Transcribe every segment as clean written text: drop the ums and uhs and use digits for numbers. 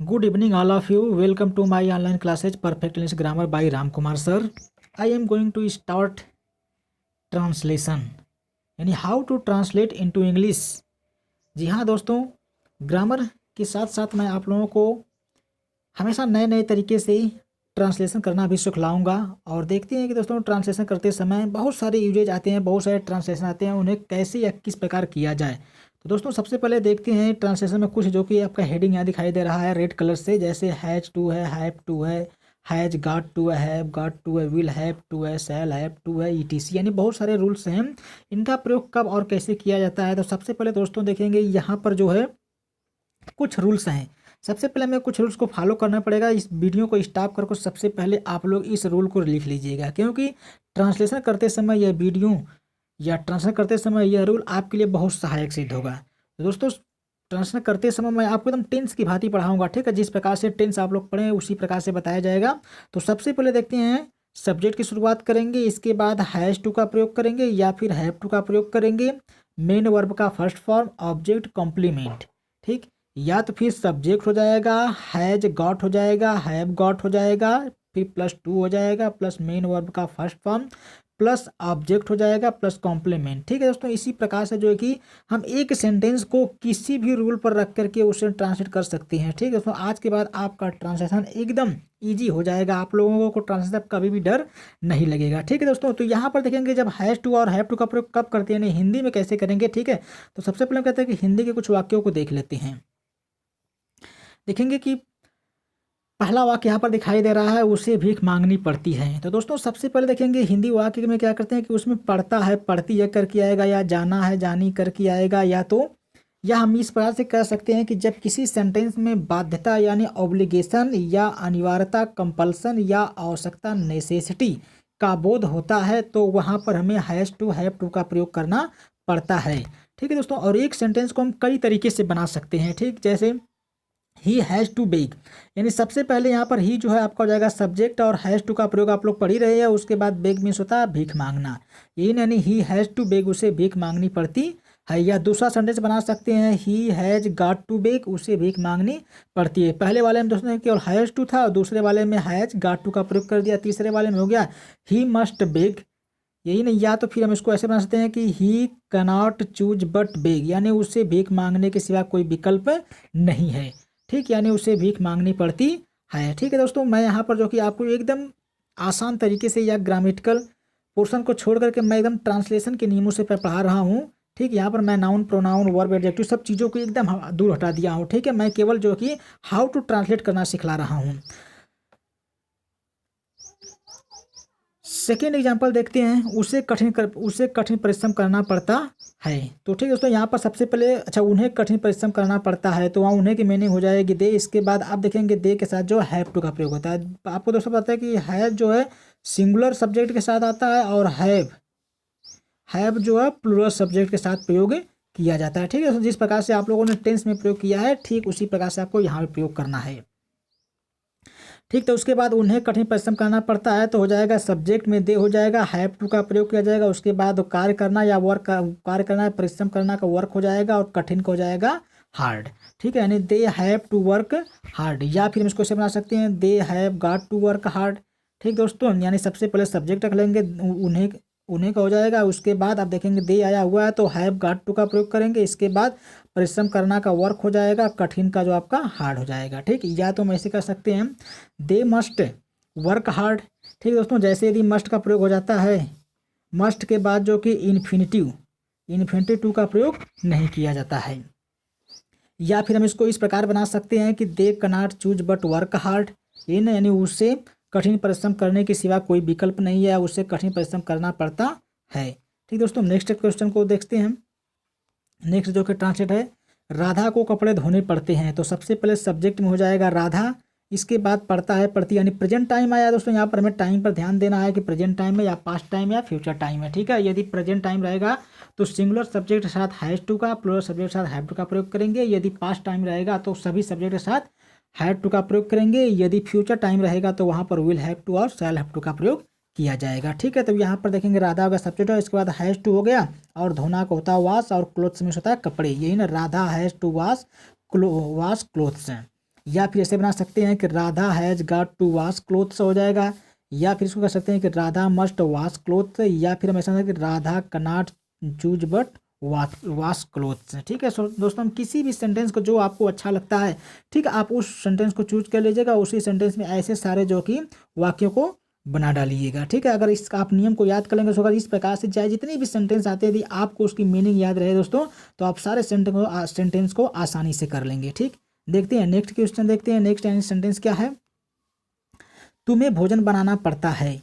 Good evening, all of you. Welcome to my online classes Perfect English Grammar by Ram Kumar sir. I am going to start translation यानी how to translate into English. जी हाँ दोस्तों, grammar के साथ साथ मैं आप लोगों को हमेशा नए नए तरीके से ट्रांसलेशन करना भी सिखलाऊंगा। और देखते हैं कि दोस्तों ट्रांसलेशन करते समय बहुत सारे यूजेज आते हैं, बहुत सारे ट्रांसलेशन आते हैं, उन्हें कैसे या किस प्रकार किया जाए। तो दोस्तों सबसे पहले देखते हैं ट्रांसलेशन में कुछ जो कि आपका हेडिंग यहाँ दिखाई दे रहा है रेड कलर से, जैसे हैज टू है, हैव टू है, हैज गॉट टू है, हैव गॉट टू है, विल हैव टू है, शैल हैव टू है, ईटीसी, यानी बहुत सारे रूल्स हैं। इनका प्रयोग कब और कैसे किया जाता है, तो सबसे पहले दोस्तों देखेंगे यहाँ पर जो है कुछ रूल्स हैं। सबसे पहले हमें कुछ रूल्स को फॉलो करना पड़ेगा। इस वीडियो को स्टॉप करके सबसे पहले आप लोग इस रूल को लिख लीजिएगा, क्योंकि ट्रांसलेशन करते समय यह वीडियो या ट्रांसलेट करते समय यह रूल आपके लिए बहुत सहायक सिद्ध होगा। तो दोस्तों ट्रांसलेट करते समय मैं आपको एकदम टेंस की भांति पढ़ाऊंगा, ठीक है। जिस प्रकार से टेंस आप लोग पढ़ें उसी प्रकार से बताया जाएगा। तो सबसे पहले देखते हैं, सब्जेक्ट की शुरुआत करेंगे, इसके बाद हैज टू का प्रयोग करेंगे या फिर हैव टू का प्रयोग करेंगे, मेन वर्ब का फर्स्ट फॉर्म, ऑब्जेक्ट, कॉम्प्लीमेंट, ठीक। या तो फिर सब्जेक्ट हो जाएगा, हैज गॉट हो जाएगा, हैव गॉट हो जाएगा, फिर प्लस टू हो जाएगा, प्लस मेन वर्ब का फर्स्ट फॉर्म, प्लस ऑब्जेक्ट हो जाएगा, प्लस कॉम्प्लीमेंट, ठीक है दोस्तों। इसी प्रकार से जो है कि हम एक सेंटेंस को किसी भी रूल पर रख करके उसे ट्रांसलेट कर सकते हैं, ठीक है दोस्तों। आज के बाद आपका ट्रांसलेशन एकदम ईजी हो जाएगा, आप लोगों को ट्रांसलेशन कभी भी डर नहीं लगेगा, ठीक है दोस्तों। तो यहाँ पर देखेंगे जब हैज टू और हैव टू का प्रयोग कब करते हैं, यानी हिंदी में कैसे करेंगे, ठीक है। तो सबसे पहले हम कहते हैं कि हिंदी के कुछ वाक्यों को देख लेते हैं। देखेंगे कि पहला वाक्य यहाँ पर दिखाई दे रहा है, उसे भीख मांगनी पड़ती है। तो दोस्तों सबसे पहले देखेंगे हिंदी वाक्य में क्या करते हैं कि उसमें पढ़ता है, पढ़ती है करके आएगा, या जाना है, जानी करके आएगा, या हम इस प्रकार से कह सकते हैं कि जब किसी सेंटेंस में बाध्यता यानी ऑब्लिगेशन या अनिवार्यता, कंपल्सन या आवश्यकता, नेसेसिटी का बोध होता है तो वहाँ पर हमें हैज टू, हैव टू का प्रयोग करना पड़ता है, ठीक है दोस्तों। और एक सेंटेंस को हम कई तरीके से बना सकते हैं, ठीक। जैसे ही हैज़ टू बेग, यानी सबसे पहले यहाँ पर ही जो है आपका हो जाएगा सब्जेक्ट, और हैज़ टू का प्रयोग आप लोग पढ़ ही रहे हैं। उसके बाद बेग मीन्स होता है भीख मांगना, यही यानी ही हैज़ टू बेग, उसे भीख मांगनी पड़ती है। या दूसरा सेंटेंस बना सकते हैं, he has got to beg, उसे भीख मांगनी पड़ती है। पहले वाले में दोस्तों केवल हैज़ टू था और दूसरे वाले में हैज़ गॉट टू का प्रयोग कर दिया, तीसरे वाले में हो गया ही मस्ट बेग, यही नहीं। या तो फिर हम इसको ऐसे बना सकते हैं कि he cannot choose but beg, यानी उसे भीख मांगने के सिवा कोई विकल्प नहीं है, ठीक, यानी उसे भीख मांगनी पड़ती है, ठीक है दोस्तों। मैं यहाँ पर जो कि आपको एकदम आसान तरीके से या ग्रामेटिकल पोर्शन को छोड़ करके मैं एकदम ट्रांसलेशन के नियमों से पढ़ा रहा हूँ, ठीक। यहाँ पर मैं नाउन, प्रोनाउन, वर्ब, एडजेक्टिव सब चीज़ों को एकदम दूर हटा दिया हूँ, ठीक है। मैं केवल जो कि हाउ टू ट्रांसलेट करना सिखला रहा हूँ। सेकेंड एग्जाम्पल देखते हैं, उसे कठिन परिश्रम करना पड़ता है। तो ठीक है दोस्तों, यहाँ पर सबसे पहले अच्छा उन्हें कठिन परिश्रम करना पड़ता है, तो वहाँ उन्हें की मीनिंग हो जाएगी दे। इसके बाद आप देखेंगे दे के साथ जो हैव टू का प्रयोग होता है। आपको दोस्तों पता है कि हैव जो है सिंगुलर सब्जेक्ट के साथ आता है, और हैव जो है प्लूरल सब्जेक्ट के साथ प्रयोग किया जाता है, ठीक है। जिस प्रकार से आप लोगों ने टेंस में प्रयोग किया है, ठीक उसी प्रकार से आपको यहाँ पे प्रयोग करना है, ठीक। तो उसके बाद उन्हें कठिन परिश्रम करना पड़ता है, तो हो जाएगा सब्जेक्ट में दे हो जाएगा, हैव टू का प्रयोग किया जाएगा। उसके बाद कार्य करना या वर्क, कार्य करना, परिश्रम करना का वर्क हो जाएगा, और कठिन का हो जाएगा हार्ड, ठीक है। यानी they have to work hard, या फिर हम इसको ऐसे बना सकते हैं they have got to work hard, ठीक दोस्तों। यानी सबसे पहले सब्जेक्ट रख लेंगे, उन्हें उन्हें का हो जाएगा। उसके बाद आप देखेंगे दे आया हुआ है तो हैव गॉट टू का प्रयोग करेंगे। इसके बाद परिश्रम करना का वर्क हो जाएगा, कठिन का जो आपका हार्ड हो जाएगा, ठीक। या तो हम ऐसे कर सकते हैं दे मस्ट वर्क हार्ड, ठीक दोस्तों। जैसे यदि मस्ट का प्रयोग हो जाता है, मस्ट के बाद जो कि इन्फिनिटिव का प्रयोग नहीं किया जाता है। या फिर हम इसको इस प्रकार बना सकते हैं कि they cannot choose but work hard, ये ना यानी उससे कठिन परिश्रम करने के सिवा कोई विकल्प नहीं है, उससे कठिन परिश्रम करना पड़ता है, ठीक दोस्तों। नेक्स्ट क्वेश्चन को देखते हैं। नेक्स्ट जो कि ट्रांसलेट है, राधा को कपड़े धोने पड़ते हैं। तो सबसे पहले सब्जेक्ट में हो जाएगा राधा, इसके बाद पड़ता है, पड़ती, यानी प्रेजेंट टाइम आया दोस्तों। यहाँ पर हमें टाइम पर ध्यान देना है कि प्रेजेंट टाइम है या पास्ट टाइम है या फ्यूचर टाइम है, ठीक है। यदि प्रेजेंट टाइम रहेगा तो सिंगुलर सब्जेक्ट के साथ हैज टू का, प्लूरल सब्जेक्ट के साथ हैव टू का प्रयोग करेंगे। यदि पास्ट टाइम रहेगा तो सभी सब्जेक्ट के साथ हैव टू का प्रयोग करेंगे। यदि फ्यूचर टाइम रहेगा तो वहाँ पर विल हैव टू और शैल हैव टू का प्रयोग किया जाएगा, ठीक है। तो यहाँ पर देखेंगे राधा का सब्जेक्ट है, इसके बाद हैज टू हो गया, और धोना को होता है वॉश, और क्लोथ्स में होता है कपड़े, यही ना, Radha has to wash clothes, या फिर ऐसे बना सकते हैं कि Radha has got to wash clothes हो जाएगा, या फिर इसको कर सकते हैं कि राधा मस्ट वॉश क्लोथ, या फिर हम ऐसा कि Radha Connaught choose but wash clothes. ठीक है दोस्तों, हम किसी भी सेंटेंस को जो आपको अच्छा लगता है, ठीक है, आप उस सेंटेंस को चूज कर लीजिएगा, उसी सेंटेंस में ऐसे सारे जो कि वाक्यों को बना डालिएगा। ठीक है, अगर इसका आप नियम को याद कर लेंगे तो अगर इस प्रकार से चाहे जितनी भी सेंटेंस आते हैं, यदि आपको उसकी मीनिंग याद रहे दोस्तों, तो आप सारे सेंटेंस को आसानी से कर लेंगे। ठीक, देखते हैं नेक्स्ट क्वेश्चन, देखते हैं नेक्स्ट सेंटेंस क्या है। तुम्हें भोजन बनाना पड़ता है,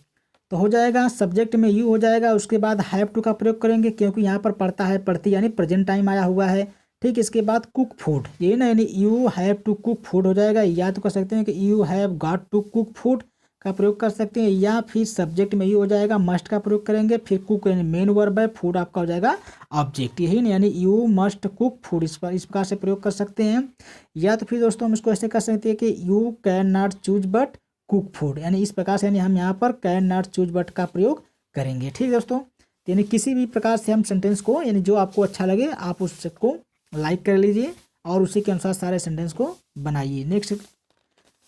तो हो जाएगा सब्जेक्ट में यू हो जाएगा, उसके बाद हैव टू का प्रयोग करेंगे क्योंकि यहाँ पर पड़ता है पड़ती यानी प्रेजेंट टाइम आया हुआ है। ठीक, इसके बाद कुक फूड, ये ना यानी you have to cook food हो जाएगा, या तो कर सकते हैं कि you have got to cook food का प्रयोग कर सकते हैं, या फिर सब्जेक्ट में यू हो जाएगा, मस्ट का प्रयोग करेंगे, फिर कुक यानी मेन वर्ब है, फूड आपका हो जाएगा ऑब्जेक्ट, यही ना यानी यू मस्ट कुक फूड, इस प्रकार से प्रयोग कर सकते हैं। या तो फिर दोस्तों हम इसको ऐसे कर सकते हैं कि you can not choose but cook food, यानी इस प्रकार से यानी हम यहाँ पर कैन नॉट चूज बट का प्रयोग करेंगे। ठीक है दोस्तों, यानी किसी भी प्रकार से हम सेंटेंस को यानी जो आपको अच्छा लगे आप उसको लाइक कर लीजिए और उसी के अनुसार सारे सेंटेंस को बनाइए। नेक्स्ट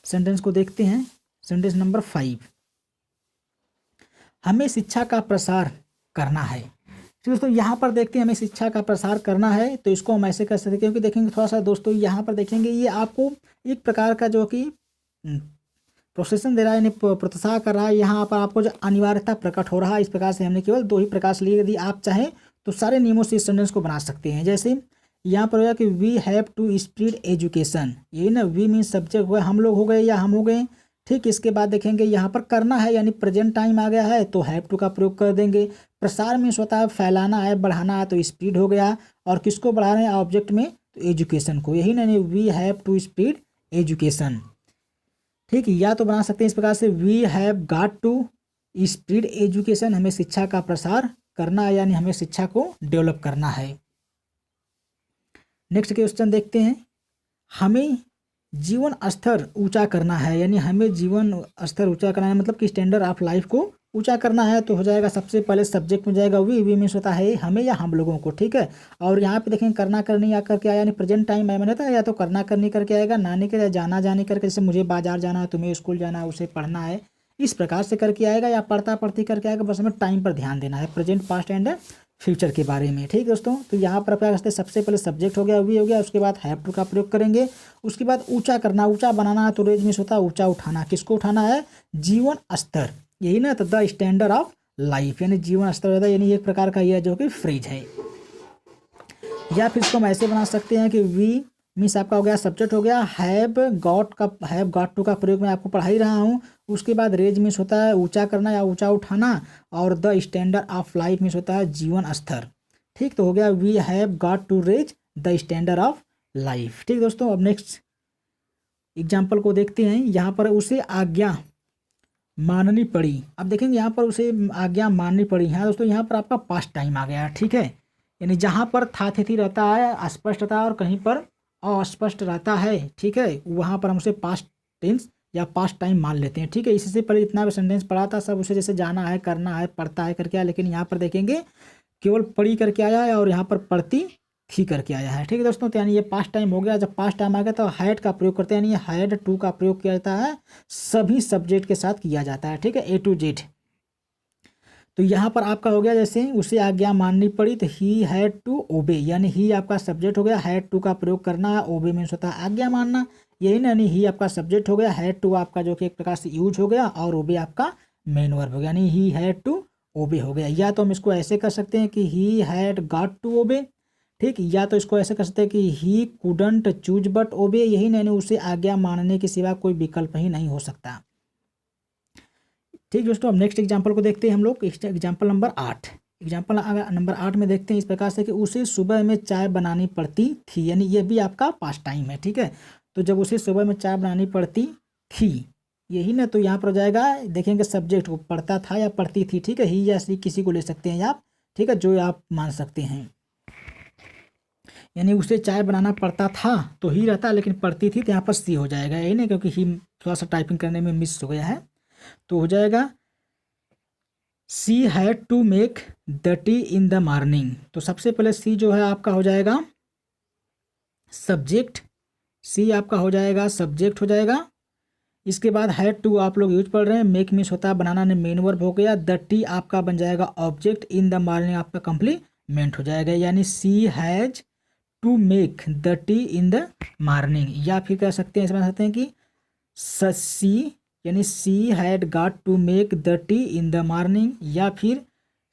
सेंटेंस को देखते हैं, सेंटेंस नंबर 5, हमें शिक्षा का प्रसार करना है। ठीक दोस्तों, यहाँ पर देखते हैं हमें शिक्षा का प्रसार करना है, तो इसको हम ऐसे कर सकते हैं क्योंकि देखेंगे थोड़ा सा दोस्तों यहाँ पर देखेंगे ये आपको एक प्रकार का जो कि प्रोसेसन दे रहा है यानी प्रोत्साहन कर रहा है, यहाँ पर आपको जो अनिवार्यता प्रकट हो रहा है। इस प्रकार से हमने केवल 2 ही प्रकार से लिए, यदि आप चाहें तो सारे नियमों से इस सेंटेंस को बना सकते हैं। जैसे यहाँ पर होगा कि we have to spread education, यही ना वी मीन सब्जेक्ट हुआ, हम लोग हो गए या हम हो गए। ठीक, इसके बाद देखेंगे यहाँ पर करना है यानी प्रेजेंट टाइम आ गया है तो हैव टू का प्रयोग कर देंगे। प्रसार मीन्स होता है फैलाना है, बढ़ाना है, तो स्प्रेड हो गया, और किसको बढ़ा रहे हैं ऑब्जेक्ट में, तो एजुकेशन को, यही ना we have to spread education. ठीक, या तो बना सकते हैं इस प्रकार से we have got to spread education, हमें शिक्षा का प्रसार करना है यानी हमें शिक्षा को डेवलप करना है। नेक्स्ट क्वेश्चन देखते हैं, हमें जीवन स्तर ऊंचा करना है, यानी हमें जीवन स्तर ऊंचा करना है मतलब कि स्टैंडर्ड ऑफ लाइफ को ऊंचा करना है, तो हो जाएगा सबसे पहले सब्जेक्ट में जाएगा वी मीन्स होता है हमें या हम लोगों को। ठीक है, और यहाँ पे देखेंगे करना करनी आकर के आया यानी प्रेजेंट टाइम है मैंने था, या तो करना करनी करके आएगा, नानी के जाना जाने करके, जैसे मुझे बाजार जाना है, तुम्हें स्कूल जाना है, उसे पढ़ना है, इस प्रकार से करके आएगा, या पढ़ता पढ़ती करके आएगा, बस हमें टाइम पर ध्यान देना है, प्रेजेंट पास्ट एंड फ्यूचर के बारे में। ठीक दोस्तों, तो यहाँ पर क्या करते हैं सबसे पहले सब्जेक्ट हो गया वी हो गया, उसके बाद हैव टू का प्रयोग करेंगे, उसके बाद ऊंचा करना, ऊंचा बनाना है तो रेज मीन्स होता है ऊंचा उठाना, किसको उठाना है, जीवन स्तर, यही ना, तो द स्टैंडर्ड ऑफ लाइफ यानी जीवन स्तर होता है, यानी एक प्रकार का यह जो कि फ्रेज है। या फिर इसको हम ऐसे बना सकते हैं कि वी मीन्स आपका हो गया सब्जेक्ट हो गया, हैव गॉट टू का प्रयोग मैं आपको पढ़ा ही रहा हूँ, उसके बाद रेज मीन्स होता है ऊंचा करना या ऊंचा उठाना, और the standard of life means होता है जीवन स्तर। ठीक, तो हो गया we have got to raise the standard of life. ठीक दोस्तों, अब नेक्स्ट एग्जाम्पल को देखते हैं, यहाँ पर उसे आज्ञा माननी पड़ी, अब देखेंगे यहाँ पर उसे आज्ञा माननी पड़ी, हाँ दोस्तों यहाँ पर आपका पास्ट टाइम आ गया। ठीक है, यानी जहाँ पर था तिथि रहता है स्पष्ट रहता है और कहीं पर अस्पष्ट रहता है, ठीक है, वहाँ पर हम उसे पास्ट टेंस या पास्ट टाइम मान लेते हैं। ठीक है, इससे पहले जितना भी सेंटेंस पढ़ा था सब उसे जैसे जाना है, करना है, पढ़ता है करके आया, लेकिन यहाँ पर देखेंगे केवल पढ़ी करके आया है और यहाँ पर पढ़ती थी करके आया है। ठीक है दोस्तों, तो यानी ये पास्ट टाइम हो गया, जब पास्ट टाइम आ गया तो हैड का प्रयोग करते हैं, यानी हैड टू का प्रयोग किया जाता है, सभी सब्जेक्ट के साथ किया जाता है। ठीक है, ए टू जेड। तो यहाँ पर आपका हो गया जैसे उसे आज्ञा माननी पड़ी, तो ही हैड टू ओबे, यानी ही आपका सब्जेक्ट हो गया, हैड टू का प्रयोग करना है, ओबे मीन्स होता है आज्ञा मानना, यही ना, यानी ही आपका सब्जेक्ट हो गया, हैड टू आपका जो कि एक प्रकार से यूज हो गया, और ओबे आपका मेन वर्ब हो गया, यानी ही हैड टू ओबे हो गया। या तो हम इसको ऐसे कर सकते हैं कि he had got to obey, ठीक, या तो इसको ऐसे कर सकते हैं कि ही कुडंट चूज बट ओबे, यही ना, यानी उसे आज्ञा मानने के सिवा कोई विकल्प ही नहीं हो सकता। ठीक दोस्तों, अब नेक्स्ट एग्जाम्पल को देखते हैं हम लोग, एग्जाम्पल नंबर 8। एग्जाम्पल नंबर 8 में देखते हैं इस प्रकार से कि उसे सुबह में चाय बनानी पड़ती थी, यानी ये भी आपका पास्ट टाइम है। ठीक है, तो जब उसे सुबह में चाय बनानी पड़ती थी, यही ना, तो यहाँ पर हो जाएगा देखेंगे सब्जेक्ट को, पढ़ता था या पढ़ती थी। ठीक है, ही या सी किसी को ले सकते हैं आप, ठीक है, जो आप मान सकते हैं, यानी उसे चाय बनाना पड़ता था तो ही रहता, लेकिन पढ़ती थी तो यहाँ पर सी हो जाएगा, यही ना, क्योंकि ही थोड़ा सा टाइपिंग करने में मिस हो गया है, तो हो जाएगा she had to make the tea in the morning. तो सबसे पहले सी जो है आपका हो जाएगा सब्जेक्ट, सी आपका हो जाएगा सब्जेक्ट हो जाएगा। इसके बाद हैड टू आप लोग यूज पढ़ रहे हैं, मेक मिस होता है बनाना ने मेन वर्ब हो गया। द टी आपका बन जाएगा ऑब्जेक्ट, इन द मॉर्निंग आपका कंप्लीमेंट हो जाएगा, यानी she has to make the tea in the morning. या फिर कह सकते हैं, समझ सकते हैं कि सी यानी she had got to make the tea in the morning, या फिर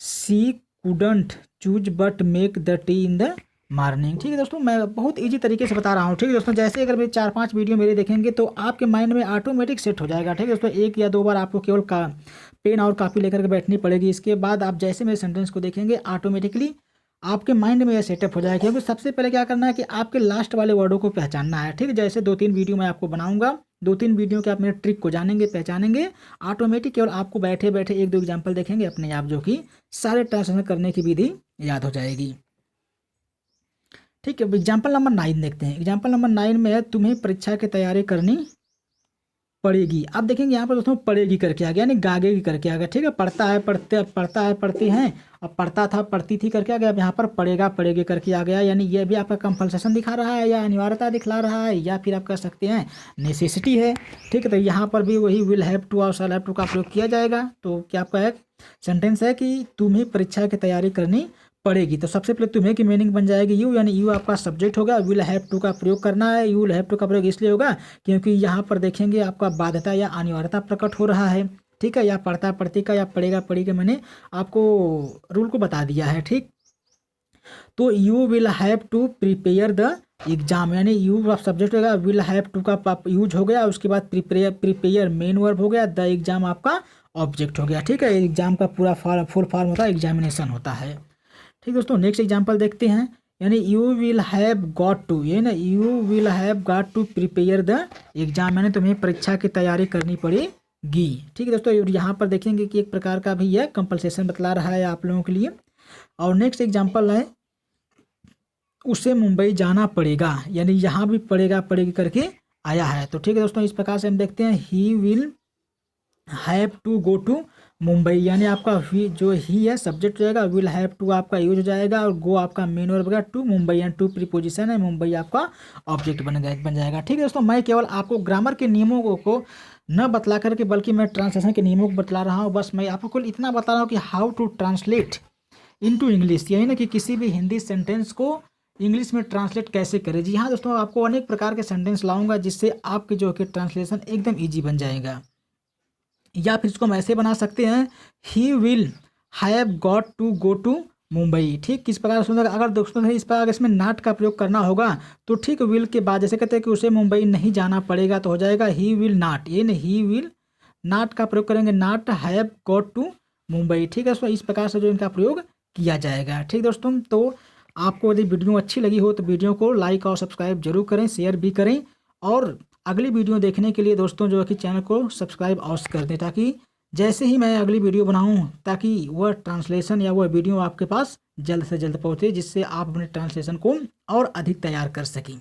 she couldn't choose but make the tea in the morning. ठीक है दोस्तों, मैं बहुत इजी तरीके से बता रहा हूँ। ठीक है दोस्तों, जैसे अगर मेरे 4-5 वीडियो मेरे देखेंगे तो आपके माइंड में ऑटोमेटिक सेट हो जाएगा। ठीक है दोस्तों, 1 या 2 बार आपको केवल पेन और कापी लेकर के बैठनी पड़ेगी। इसके बाद आप जैसे मेरे सेंटेंस को देखेंगे ऑटोमेटिकली आपके माइंड में यह सेटअप हो जाएगा। क्योंकि सबसे पहले क्या करना है कि आपके लास्ट वाले वर्डों को पहचानना है। ठीक है, जैसे 2-3 वीडियो मैं आपको बनाऊंगा, 2-3 वीडियो के आप मेरे ट्रिक को जानेंगे, पहचानेंगे, ऑटोमेटिक केवल आपको बैठे बैठे 1-2 एग्जाम्पल देखेंगे अपने आप, जो कि सारे ट्रांसलेशन करने की विधि याद हो जाएगी। ठीक है, एग्जाम्पल नंबर 9 देखते हैं। एग्जाम्पल नंबर 9 में है तुम्हें परीक्षा की तैयारी करनी पड़ेगी। आप देखेंगे यहाँ पर दोस्तों पड़ेगी करके आ गया, यानी गागेगी करके आ गया। ठीक है, पढ़ता है पढ़ती हैं, अब पढ़ता था पढ़ती थी करके आ गया। अब यहाँ पर पढ़ेगा पढ़ेगी करके आ गया, यानी ये भी आपका कंपल्सेशन दिखा रहा है या अनिवार्यता दिखला रहा है, या फिर आप कह सकते हैं नेसेसिटी है। ठीक है, तो यहाँ पर भी वही विल हैव टू और शैल हैव टू का प्रयोग किया जाएगा। तो क्या आपका एक सेंटेंस है कि तुम्हें परीक्षा की तैयारी करनी पड़ेगी। तो सबसे पहले तुम्हें की मीनिंग बन जाएगी यू, यानी यू आपका सब्जेक्ट होगा। विल हैव टू का प्रयोग करना है। यू विल हैव टू का प्रयोग इसलिए होगा क्योंकि यहाँ पर देखेंगे आपका बाध्यता या अनिवार्यता प्रकट हो रहा है। ठीक है, या पढ़ता पढ़ती का या पढ़ेगा पढ़ी का मैंने आपको रूल को बता दिया है। ठीक, तो you will have to prepare the exam, यानी यू सब्जेक्ट होगा, विल हैव टू का यूज हो गया, उसके बाद प्रिपेयर मेन वर्ब हो गया, द एग्जाम आपका ऑब्जेक्ट हो गया। ठीक है, एग्जाम का पूरा फुल फॉर्म होता है, एग्जामिनेशन होता है। ठीक दोस्तों, नेक्स्ट एग्जांपल देखते हैं, यानी you will have got to, ये ना you will have got to prepare the exam, यानी तुम्हें परीक्षा की तैयारी करनी पड़ेगी। ठीक है दोस्तों, यहाँ पर देखेंगे कि एक प्रकार का भी यह कंपल्सेशन बतला रहा है आप लोगों के लिए। और नेक्स्ट एग्जांपल है उसे मुंबई जाना पड़ेगा, यानी यहाँ भी पड़ेगा पड़ेगी करके आया है। तो ठीक है दोस्तों, इस प्रकार से हम देखते हैं he will have to go to Mumbai, यानी आपका जो ही है सब्जेक्ट हो जाएगा, विल हैव टू आपका यूज हो जाएगा, और गो आपका मेन वर्ब होगा, टू मुंबई यानी टू प्रीपोजिशन है, मुंबई आपका ऑब्जेक्ट बन जाएगा। ठीक है दोस्तों, मैं केवल आपको ग्रामर के नियमों को न बतला करके बल्कि मैं ट्रांसलेशन के नियमों को बतला रहा हूँ। बस मैं आपको केवल इतना बता रहा हूँ कि how to translate into English, यही ना कि किसी भी हिंदी सेंटेंस को इंग्लिश में ट्रांसलेट कैसे करें। जी हाँ दोस्तों, आपको अनेक प्रकार के सेंटेंस लाऊंगा जिससे आपके जो कि ट्रांसलेशन एकदम ईजी बन जाएगा। या फिर इसको हम ऐसे बना सकते हैं, he will have got to go to Mumbai. ठीक, किस प्रकार से अगर दोस्तों इस प्रकार इसमें नॉट का प्रयोग करना होगा तो ठीक विल के बाद जैसे कहते हैं कि उसे मुंबई नहीं जाना पड़ेगा, तो हो जाएगा ही विल नॉट, ये नहीं ही विल नॉट का प्रयोग करेंगे, not have got to Mumbai. ठीक है दोस्तों, इस प्रकार से जो इनका प्रयोग किया जाएगा। ठीक दोस्तों, तो आपको यदि वीडियो अच्छी लगी हो तो वीडियो को लाइक और सब्सक्राइब जरूर करें, शेयर भी करें, और अगली वीडियो देखने के लिए दोस्तों जो है कि चैनल को सब्सक्राइब अवश्य कर दें, ताकि जैसे ही मैं अगली वीडियो बनाऊं ताकि वह ट्रांसलेशन या वह वीडियो आपके पास जल्द से जल्द पहुंचे, जिससे आप अपने ट्रांसलेशन को और अधिक तैयार कर सकें।